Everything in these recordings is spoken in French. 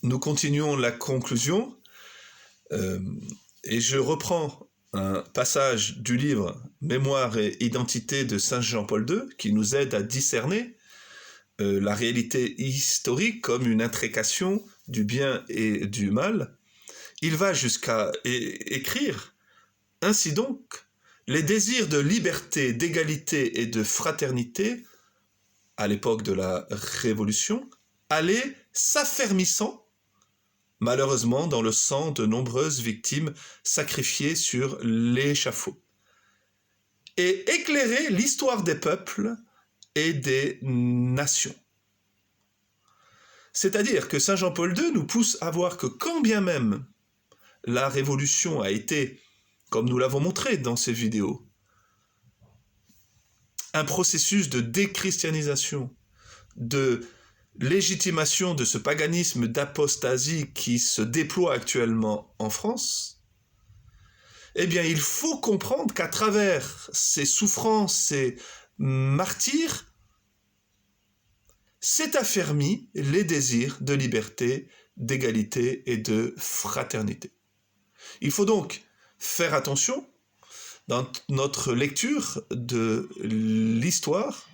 nous continuons la conclusion et je reprends un passage du livre Mémoire et identité de Saint Jean-Paul II qui nous aide à discerner la réalité historique comme une intrication du bien et du mal. Il va jusqu'à écrire « Ainsi donc, les désirs de liberté, d'égalité et de fraternité, à l'époque de la Révolution, allaient s'affermissant, malheureusement dans le sang de nombreuses victimes sacrifiées sur l'échafaud, et éclairer l'histoire des peuples et des nations. » C'est-à-dire que Saint Jean-Paul II nous pousse à voir que quand bien même la Révolution a été, comme nous l'avons montré dans ces vidéos, un processus de déchristianisation, de légitimation de ce paganisme d'apostasie qui se déploie actuellement en France, eh bien il faut comprendre qu'à travers ces souffrances, ces martyrs, s'est affermi les désirs de liberté, d'égalité et de fraternité. Il faut donc faire attention dans notre lecture de l'histoire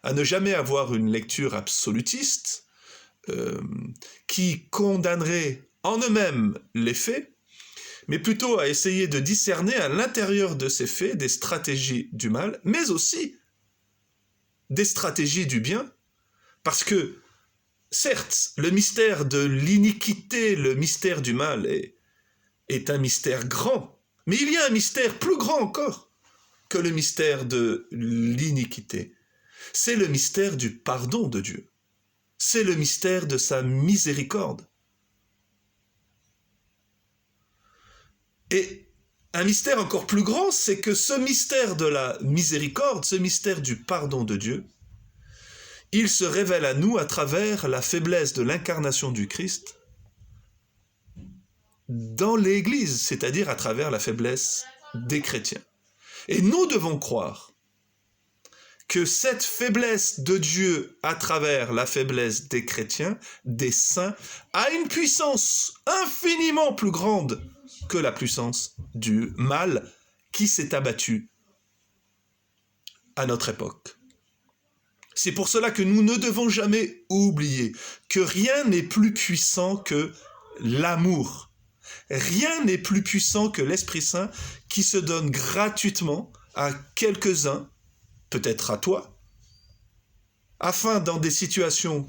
à ne jamais avoir une lecture absolutiste qui condamnerait en eux-mêmes les faits, mais plutôt à essayer de discerner à l'intérieur de ces faits des stratégies du mal, mais aussi des stratégies du bien, parce que, certes, le mystère de l'iniquité, le mystère du mal est un mystère grand, mais il y a un mystère plus grand encore que le mystère de l'iniquité. C'est le mystère du pardon de Dieu. C'est le mystère de sa miséricorde. Et un mystère encore plus grand, c'est que ce mystère de la miséricorde, ce mystère du pardon de Dieu, il se révèle à nous à travers la faiblesse de l'incarnation du Christ dans l'Église, c'est-à-dire à travers la faiblesse des chrétiens. Et nous devons croire que cette faiblesse de Dieu à travers la faiblesse des chrétiens, des saints, a une puissance infiniment plus grande que la puissance du mal qui s'est abattu à notre époque. C'est pour cela que nous ne devons jamais oublier que rien n'est plus puissant que l'amour. Rien n'est plus puissant que l'Esprit Saint qui se donne gratuitement à quelques-uns, peut-être à toi, afin dans des situations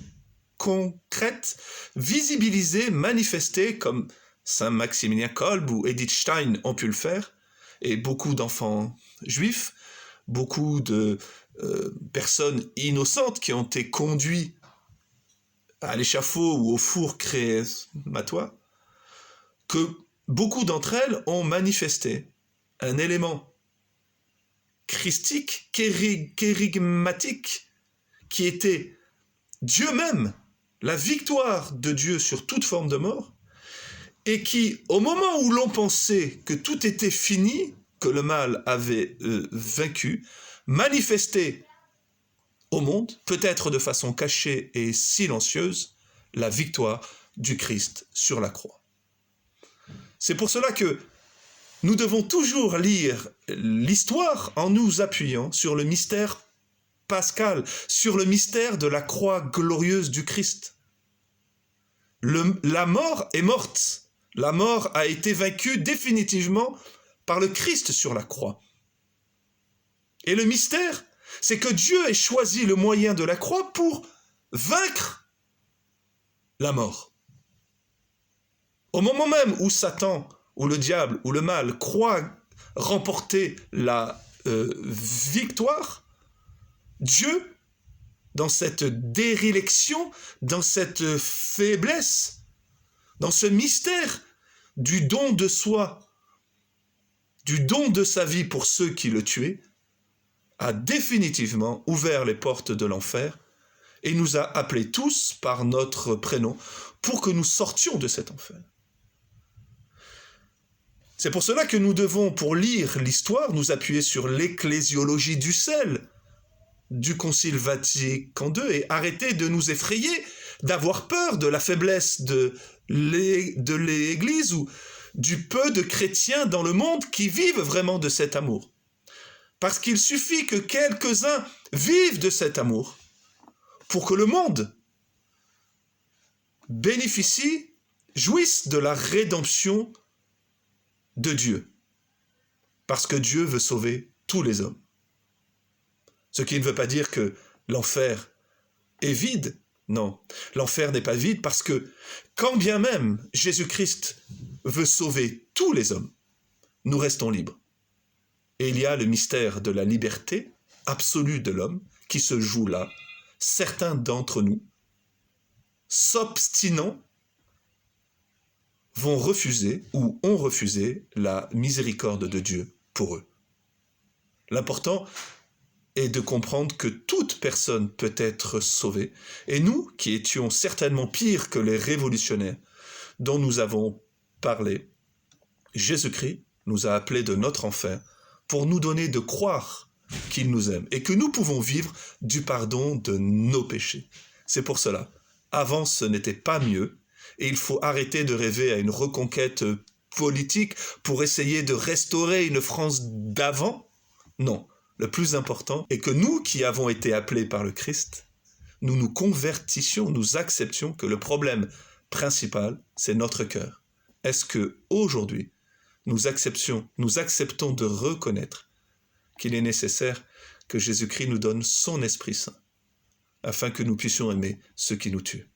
concrètes, visibiliser, manifester, comme Saint Maximilien Kolb ou Edith Stein ont pu le faire, et beaucoup d'enfants juifs, beaucoup de personnes innocentes qui ont été conduites à l'échafaud ou au four crématoire, que beaucoup d'entre elles ont manifesté un élément christique, kérigmatique, qui était Dieu même, la victoire de Dieu sur toute forme de mort, et qui, au moment où l'on pensait que tout était fini, que le mal avait vaincu, manifestait au monde, peut-être de façon cachée et silencieuse, la victoire du Christ sur la croix. C'est pour cela que nous devons toujours lire l'histoire en nous appuyant sur le mystère pascal, sur le mystère de la croix glorieuse du Christ. La mort est morte. La mort a été vaincue définitivement par le Christ sur la croix. Et le mystère, c'est que Dieu ait choisi le moyen de la croix pour vaincre la mort. Au moment même où Satan, ou le diable, ou le mal croit remporter la victoire, Dieu, dans cette déréliction, dans cette faiblesse, dans ce mystère du don de soi, du don de sa vie pour ceux qui le tuaient, a définitivement ouvert les portes de l'enfer et nous a appelés tous par notre prénom pour que nous sortions de cet enfer. C'est pour cela que nous devons, pour lire l'histoire, nous appuyer sur l'ecclésiologie du sel du Concile Vatican II et arrêter de nous effrayer d'avoir peur de la faiblesse de l'Église ou du peu de chrétiens dans le monde qui vivent vraiment de cet amour. Parce qu'il suffit que quelques-uns vivent de cet amour pour que le monde bénéficie, jouisse de la rédemption de Dieu. Parce que Dieu veut sauver tous les hommes. Ce qui ne veut pas dire que l'enfer est vide. Non, l'enfer n'est pas vide parce que quand bien même Jésus-Christ veut sauver tous les hommes, nous restons libres. Et il y a le mystère de la liberté absolue de l'homme qui se joue là. Certains d'entre nous, s'obstinant, vont refuser ou ont refusé la miséricorde de Dieu pour eux. L'important est de comprendre que toute personne peut être sauvée. Et nous, qui étions certainement pires que les révolutionnaires dont nous avons parlé, Jésus-Christ nous a appelés de notre enfer pour nous donner de croire qu'il nous aime et que nous pouvons vivre du pardon de nos péchés. C'est pour cela, avant ce n'était pas mieux et il faut arrêter de rêver à une reconquête politique pour essayer de restaurer une France d'avant. Non. Le plus important est que nous qui avons été appelés par le Christ, nous nous convertissions, nous acceptions que le problème principal, c'est notre cœur. Est-ce que aujourd'hui, nous acceptons de reconnaître qu'il est nécessaire que Jésus-Christ nous donne son Esprit Saint, afin que nous puissions aimer ceux qui nous tuent.